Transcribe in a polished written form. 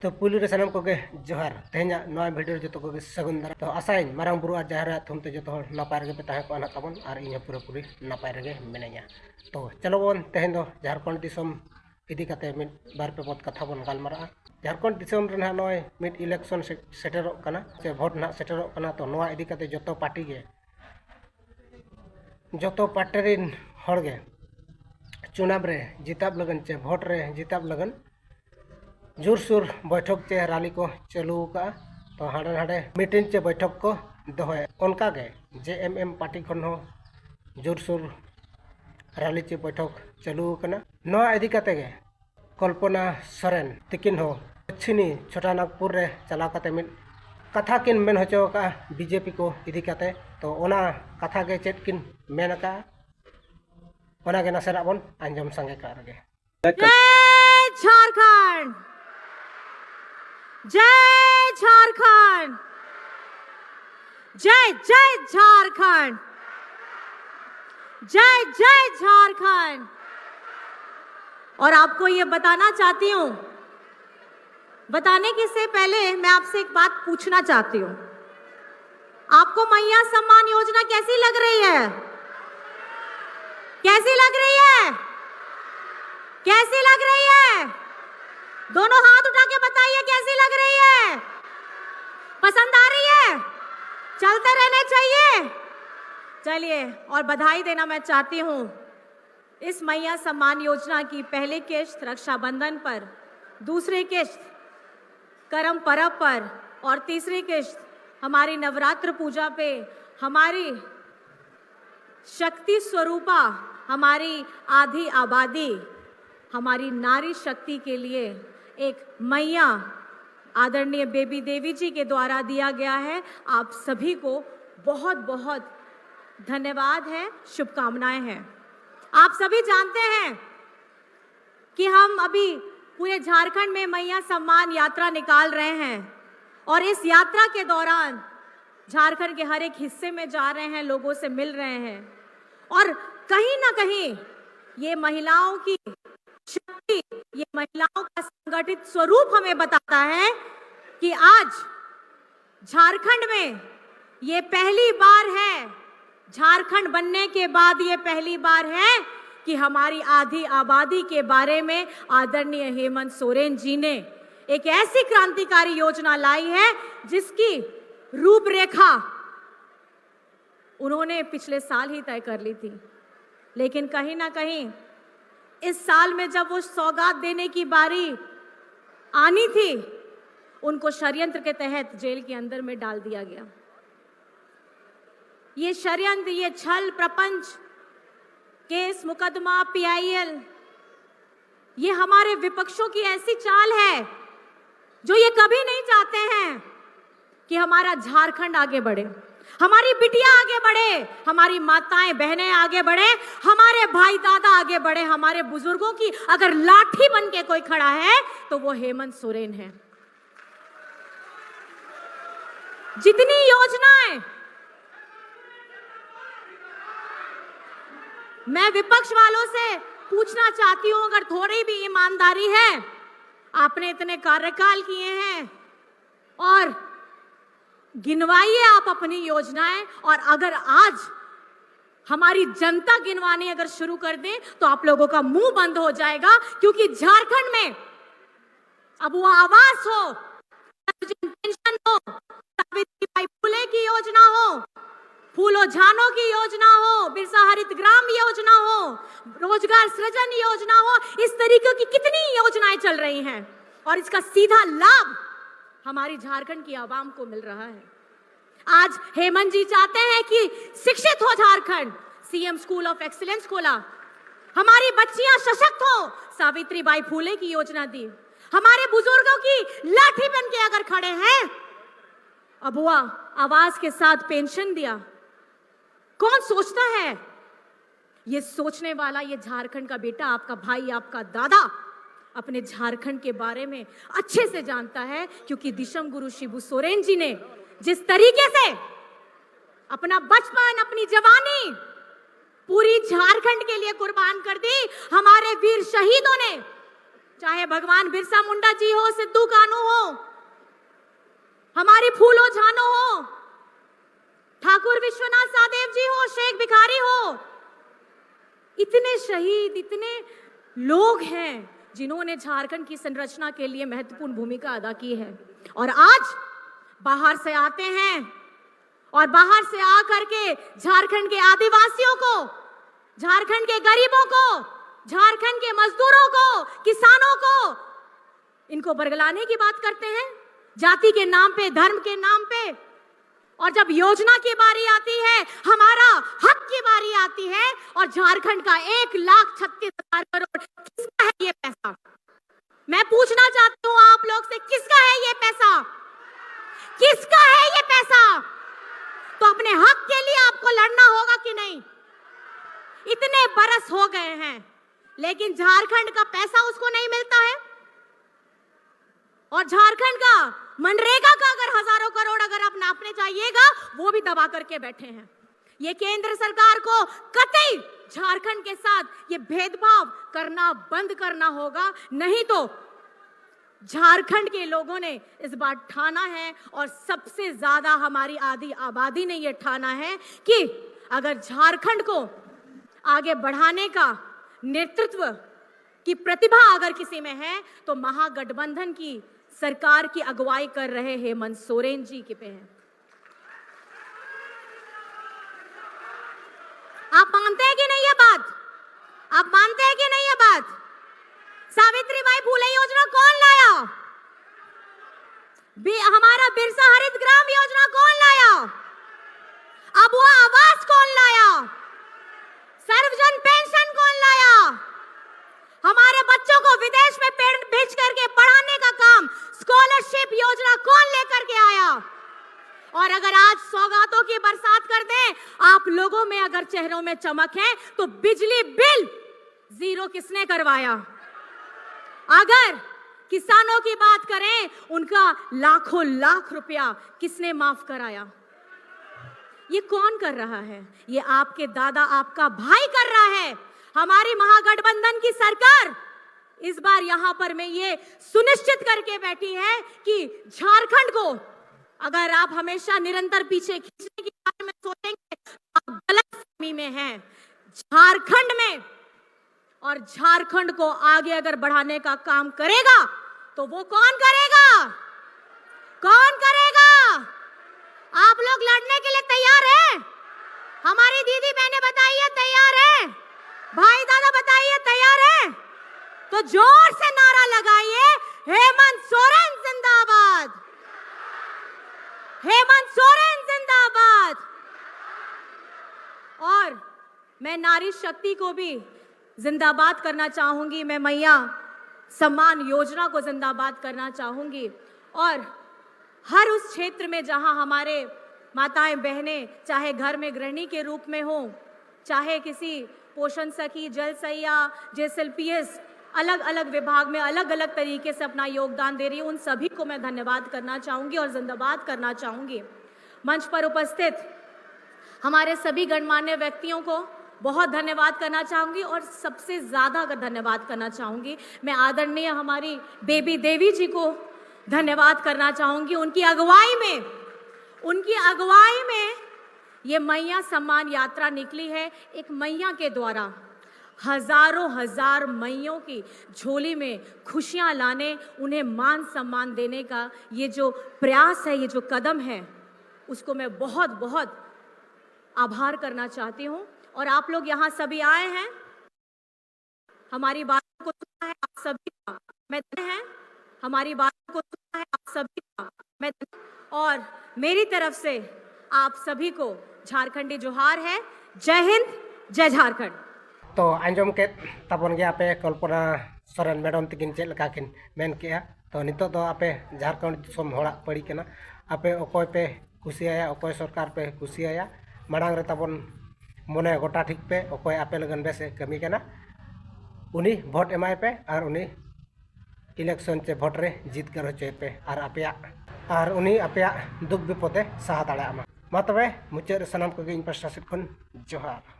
तो पुलु रे सनम को जोहार तेहना नवा वीडियो जो को सगुन दारा तो आशा मारंग बुरु जहर थुम ते जो नपाय रे पे तहे को ताबन और इन पूरा पूरी नपाय रे मिनाया। तो चलो बन तेहन दो झारखंड दिसम इदी कते मिड बार पे बहुत कथा बन गालमारा। झारखंड दिसम रे ना नय मिड इलेक्शन सेटेरो कना से भोट ना सेटेरो कना। तो नवा इदी कते जतो पार्टी गे जतो पार्टी रिन हर गे चुनाव रे जिताब लगन चे भोट रे जिताब लगन जोरसोर बैठक चे रैली को चालू का। तो हाड़े हाड़े मीटिंग चे बैठक को दोहे उनका गे JMM पार्टी खन हो जोरसोर रैली चे बैठक चालू कना। नवा इदी कते गे कल्पना सोरेन तिकिन हो दक्षिणी छोटा नागपुर रे चला कते मिड कथा किन मेन होचो का BJP को इदी कते। तो ओना कथा गे चेत किन मेन का ओना गे नसेरा बन अंजम संगे का रगे। जय झारखंड, जय झारखंड, जय जय झारखंड, जय जय झारखंड। और आपको ये बताना चाहती हूं, बताने के से पहले मैं आपसे एक बात पूछना चाहती हूं। आपको मैया सम्मान योजना कैसी लग रही है? कैसी लग रही है? कैसी लग रही है? दोनों हाथ उठा के बताइए कैसी लग रही है? पसंद आ रही है? चलते रहने चाहिए। चलिए, और बधाई देना मैं चाहती हूं इस मैया सम्मान योजना की पहली किश्त रक्षाबंधन पर, दूसरी किश्त करम पर्व पर और तीसरी किश्त हमारी नवरात्र पूजा पे हमारी शक्ति स्वरूपा, हमारी आधी आबादी, हमारी नारी शक्ति के लिए एक मैया आदरणीय बेबी देवी जी के द्वारा दिया गया है। आप सभी को बहुत बहुत धन्यवाद है, शुभकामनाएं हैं। आप सभी जानते हैं कि हम अभी पूरे झारखंड में मैया सम्मान यात्रा निकाल रहे हैं और इस यात्रा के दौरान झारखंड के हर एक हिस्से में जा रहे हैं, लोगों से मिल रहे हैं और कहीं ना कहीं ये महिलाओं की शक्ति, ये महिलाओं का संगठित स्वरूप हमें बताता है कि आज झारखंड में ये पहली बार है, झारखंड बनने के बाद ये पहली बार है कि हमारी आधी आबादी के बारे में आदरणीय हेमंत सोरेन जी ने एक ऐसी क्रांतिकारी योजना लाई है जिसकी रूपरेखा उन्होंने पिछले साल ही तय कर ली थी। लेकिन कहीं ना कहीं इस साल में जब वो सौगात देने की बारी आनी थी, उनको षड्यंत्र के तहत जेल के अंदर में डाल दिया गया। ये षड्यंत्र, ये छल प्रपंच, केस मुकदमा, PIL, ये हमारे विपक्षों की ऐसी चाल है जो ये कभी नहीं चाहते हैं कि हमारा झारखंड आगे बढ़े, हमारी बिटिया आगे बढ़े, हमारी माताएं बहनें आगे बढ़े, हमारे भाई दादा आगे बढ़े। हमारे बुजुर्गों की अगर लाठी बन के कोई खड़ा है तो वो हेमंत सोरेन है। जितनी योजनाएं मैं विपक्ष वालों से पूछना चाहती हूं, अगर थोड़ी भी ईमानदारी है, आपने इतने कार्यकाल किए हैं और गिनवाइए आप अपनी योजनाएं। और अगर आज हमारी जनता गिनवानी अगर शुरू कर दे तो आप लोगों का मुंह बंद हो जाएगा, क्योंकि झारखंड में अब वो आवास हो, पेंशन हो, सावित्रीबाई फुले की योजना हो, फूलो झानो की योजना हो, बिरसा हरित ग्राम योजना हो, रोजगार सृजन योजना हो, इस तरीके की कितनी योजनाएं चल रही हैं और इसका सीधा लाभ हमारी झारखंड की आवाम को मिल रहा है। आज हेमंत जी चाहते हैं कि शिक्षित हो Jharkhand, CM school of excellence खोला, हमारी बच्चियां सशक्त हो, सावित्रीबाई फुले की योजना दी, हमारे बुजुर्गों की लाठी बन के अगर खड़े हैं, अबुआ आवास के साथ पेंशन दिया। कौन सोचता है? ये सोचने वाला ये झारखंड का बेटा, आपका भाई, आपका दादा अपने झारखंड के बारे में अच्छे से जानता है, क्योंकि दिशम गुरु शिबू सोरेन जी ने जिस तरीके से अपना बचपन, अपनी जवानी पूरी झारखंड के लिए कुर्बान कर दी, हमारे वीर शहीदों ने चाहे भगवान बिरसा मुंडा जी हो, सिद्धू कानू हो, हमारी फूलो झानो हो, ठाकुर विश्वनाथ सादेव जी हो, शेख भिखारी हो, इतने शहीद, इतने लोग हैं जिन्होंने झारखंड की संरचना के लिए महत्वपूर्ण भूमिका अदा की है। और आज बाहर से आते हैं और बाहर से आकर के झारखंड के आदिवासियों को, झारखंड के गरीबों को, झारखंड के मजदूरों को, किसानों को, इनको बरगलाने की बात करते हैं जाति के नाम पे, धर्म के नाम पे। और जब योजना की बारी आती है, हमारा हक की बारी आती है, और झारखंड का 1,36,000 करोड़, किसका है ये पैसा? मैं पूछना चाहती हूँ आप लोग से, किसका है ये पैसा? किसका है ये पैसा? तो अपने हक के लिए आपको लड़ना होगा कि नहीं? इतने बरस हो गए हैं लेकिन झारखंड का पैसा उसको नहीं मिलता है। और झारखंड का मनरेगा का अगर हजारों करोड़ अगर आप नापने चाहिएगा, वो भी दबा करके बैठे हैं। ये केंद्र सरकार को कतई झारखंड के साथ ये भेदभाव करना बंद करना होगा, नहीं तो झारखंड के लोगों ने इस बार ठाना है, और सबसे ज्यादा हमारी आधी आबादी ने ये ठाना है कि अगर झारखंड को आगे बढ़ाने का नेतृत्व की प्रतिभा अगर किसी में है तो महागठबंधन की सरकार की अगुवाई कर रहे हेमंत सोरेन जी के पे है। आप मानते हैं कि नहीं ये बात? आप मानते हैं कि नहीं ये बात? सावित्रीबाई फुले योजना कौन लाया? हमारा बिरसा हरित ग्राम योजना कौन लाया? अब वो आवास कौन लाया? सर्वजन पेंशन कौन लाया? हमारे बच्चों को विदेश में भेज करके पढ़ाने का काम स्कॉलरशिप योजना कौन लेकर के आया? और अगर आज सौगातों की बरसात कर दें, आप लोगों में अगर चेहरों में चमक है तो बिजली बिल जीरो किसने करवाया? अगर किसानों की बात करें, उनका लाखों लाख रुपया किसने माफ कराया? ये कौन कर रहा है? ये आपके दादा, आपका भाई कर रहा है। हमारी महागठबंधन की सरकार इस बार यहां पर में ये सुनिश्चित करके बैठी है कि झारखंड को, अगर आप हमेशा निरंतर पीछे खींचने के बारे में सोचेंगे तो आप गलतफहमी में हैं। झारखंड में और झारखंड को आगे अगर बढ़ाने का काम करेगा तो वो कौन करेगा? कौन करेगा? आप लोग लड़ने के लिए तैयार हैं? हमारी दीदी बहनें बताइए तैयार है? भाई दादा बताइए तैयार है? तो जोर से नारा लगाइए, हेमंत सोरेन जिंदाबाद, हेमंत सोरेन जिंदाबाद। और मैं नारी शक्ति को भी जिंदाबाद करना चाहूंगी, मैं मैया सम्मान योजना को जिंदाबाद करना चाहूंगी। और हर उस क्षेत्र में जहां हमारे माताएं बहनें, चाहे घर में गृहिणी के रूप में हो, चाहे किसी पोषण सखी, जल सैया, JSLPS, अलग अलग विभाग में अलग अलग तरीके से अपना योगदान दे रही है, उन सभी को मैं धन्यवाद करना चाहूंगी और जिंदाबाद करना चाहूंगी। मंच पर उपस्थित हमारे सभी गणमान्य व्यक्तियों को बहुत धन्यवाद करना चाहूंगी, और सबसे ज्यादा अगर धन्यवाद करना चाहूंगी, मैं आदरणीय हमारी बेबी देवी जी को धन्यवाद करना चाहूंगी। उनकी अगुवाई में ये मैया सम्मान यात्रा निकली है। एक मैया के द्वारा हजारों हजार मैयों की झोली में खुशियां लाने, उन्हें मान सम्मान देने का ये जो प्रयास है, ये जो कदम है, उसको मैं बहुत बहुत आभार करना चाहती हूँ। और आप लोग यहाँ सभी आए हैं, हमारी बातों को सुना है आप सभी का मैं है, हमारी बातों को सुना है आप सभी का मैं, और मेरी तरफ से आप सभी को झारखंडी जोहार है। जय हिंद, जय झारखंड। तो आंजम के तबन गया पे कल्पना सोरेन मैडम तकिन चेक लगा किन मेन के, तो नितो तो आपे झारखंड दिसम होड़ा पड़ी केना, आपे अकोय पे कुसियाया, अकोय सरकार पे कुसियाया, मांग रे तबन मने गोटा ठीक पे अकोय आपे लगन बेसे कमी केना, उनी भोट एमाय पे और उनी इलेक्शन चे भोट रे जीत कर होचे पे, और आपया और उनी आपया दुख विपदे सहा दाड़ा मा तबे मुचाद सानाम को इन पास्टा सेद खन जोहार।